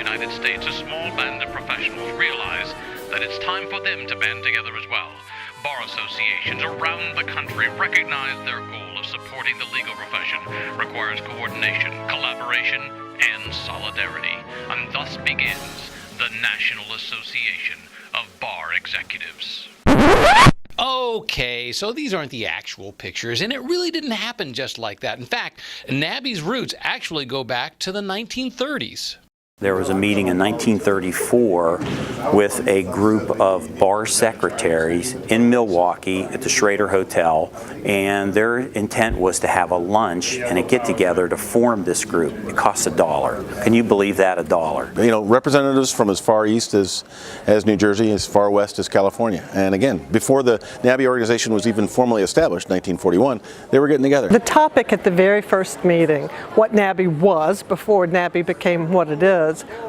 United States, a small band of professionals realize that it's time for them to band together as well. Bar associations around the country recognize their goal of supporting the legal profession requires coordination, collaboration, and solidarity. And thus begins the National Association of Bar Executives. Okay, so these aren't the actual pictures, and it really didn't happen just like that. In fact, NABE's roots actually go back to the 1930s. There was a meeting in 1934 with a group of bar secretaries in Milwaukee at the Schrader Hotel, and their intent was to have a lunch and a get-together to form this group. It costs $1. Can you believe that, $1? You know, representatives from as far east as New Jersey, as far west as California. And again, before the NABE organization was even formally established, 1941, they were getting together. The topic at the very first meeting, what NABE was before NABE became what it is,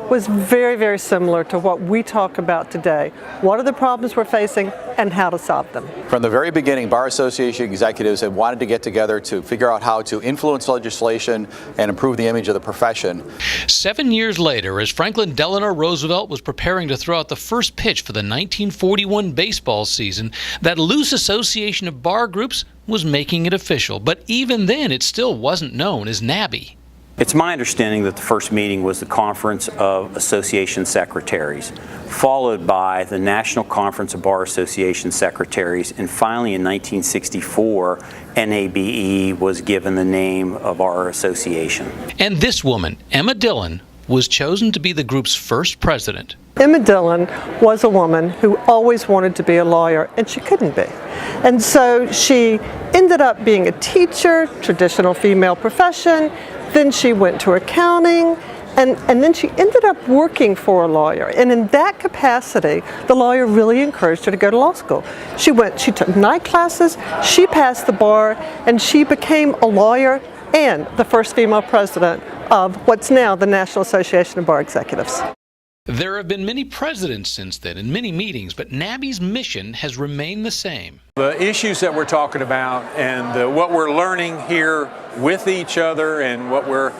was very, very similar to what we talk about today. What are the problems we're facing and how to solve them? From the very beginning, Bar Association executives have wanted to get together to figure out how to influence legislation and improve the image of the profession. 7 years later, as Franklin Delano Roosevelt was preparing to throw out the first pitch for the 1941 baseball season, that loose association of bar groups was making it official. But even then, it still wasn't known as NABE. It's my understanding that the first meeting was the Conference of Association Secretaries, followed by the National Conference of Bar Association Secretaries, and finally in 1964, NABE was given the name of our association. And this woman, Emma Dillon, was chosen to be the group's first president. Emma Dillon was a woman who always wanted to be a lawyer, and she couldn't be. And so she ended up being a teacher, traditional female profession. Then she went to accounting, and then she ended up working for a lawyer. And in that capacity, the lawyer really encouraged her to go to law school. She took night classes, she passed the bar, and she became a lawyer and the first female president of what's now the National Association of Bar Executives. There have been many presidents since then and many meetings, but NABE's mission has remained the same. The issues that we're talking about and what we're learning here with each other and what we're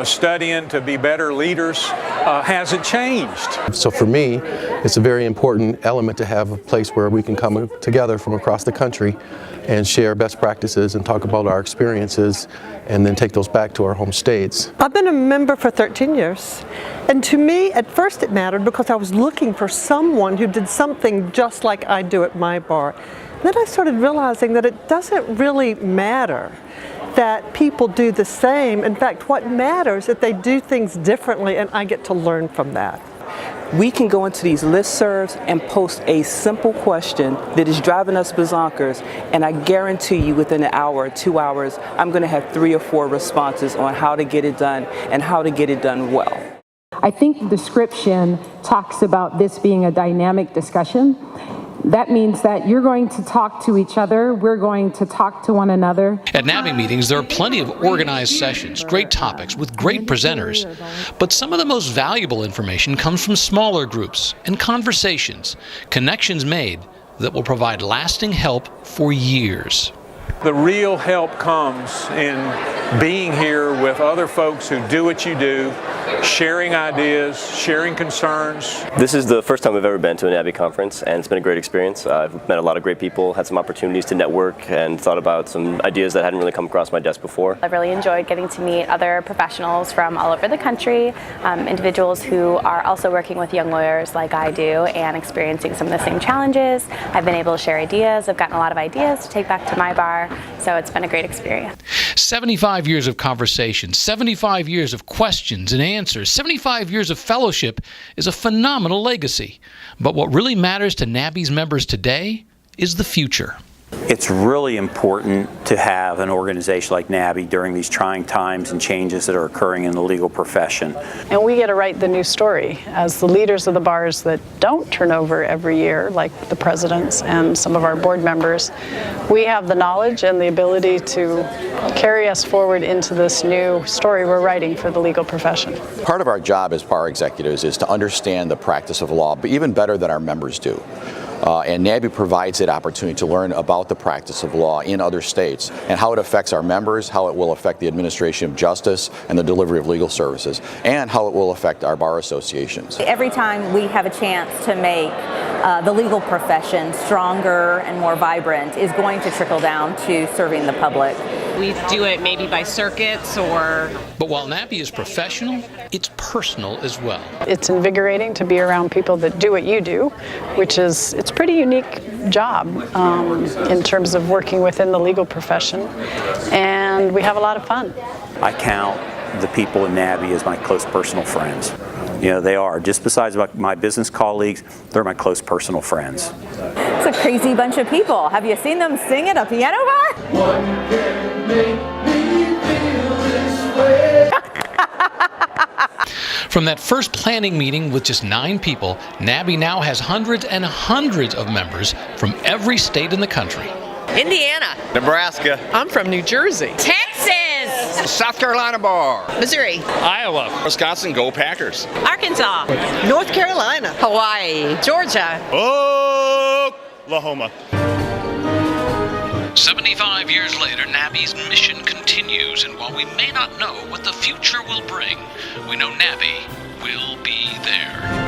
studying to be better leaders hasn't changed. So for me, it's a very important element to have a place where we can come together from across the country and share best practices and talk about our experiences and then take those back to our home states. I've been a member for 13 years, and to me at first it mattered because I was looking for someone who did something just like I do at my bar. Then I started realizing that it doesn't really matter that people do the same. In fact, what matters is that they do things differently, and I get to learn from that. We can go into these listservs and post a simple question that is driving us bazonkers, and I guarantee you within an hour or 2 hours, I'm going to have 3 or 4 responses on how to get it done and how to get it done well. I think the description talks about this being a dynamic discussion. That means that you're going to talk to each other, we're going to talk to one another. At NABE meetings, there are plenty of organized sessions, great topics with great presenters. But some of the most valuable information comes from smaller groups and conversations, connections made that will provide lasting help for years. The real help comes in being here with other folks who do what you do, sharing ideas, sharing concerns. This is the first time I've ever been to a NABE conference, and it's been a great experience. I've met a lot of great people, had some opportunities to network, and thought about some ideas that hadn't really come across my desk before. I've really enjoyed getting to meet other professionals from all over the country, individuals who are also working with young lawyers like I do and experiencing some of the same challenges. I've been able to share ideas. I've gotten a lot of ideas to take back to my bar, so it's been a great experience. 75 years of conversation, 75 years of questions and answers, 75 years of fellowship is a phenomenal legacy. But what really matters to NABE's members today is the future. It's really important to have an organization like NABE during these trying times and changes that are occurring in the legal profession. And we get to write the new story as the leaders of the bars that don't turn over every year, like the presidents and some of our board members. We have the knowledge and the ability to carry us forward into this new story we're writing for the legal profession. Part of our job as bar executives is to understand the practice of law, but even better than our members do. And NABE provides that opportunity to learn about the practice of law in other states and how it affects our members, how it will affect the administration of justice and the delivery of legal services, and how it will affect our bar associations. Every time we have a chance to make the legal profession stronger and more vibrant is going to trickle down to serving the public. We do it maybe by circuits or... But while NABE is professional, it's personal as well. It's invigorating to be around people that do what you do, which is, it's a pretty unique job in terms of working within the legal profession, and we have a lot of fun. I count the people in NABE as my close personal friends. You know, they are. Just besides my business colleagues, they're my close personal friends. It's a crazy bunch of people. Have you seen them sing at a piano bar? One can make me feel this way. From that first planning meeting with just 9 people, NABE now has hundreds and hundreds of members from every state in the country. Indiana. Nebraska. I'm from New Jersey. Texas. South Carolina Bar. Missouri. Iowa. Wisconsin, go Packers. Arkansas. North Carolina. Hawaii. Georgia. Oklahoma. 75 years later, NABE's mission continues, and while we may not know what the future will bring, we know NABE will be there.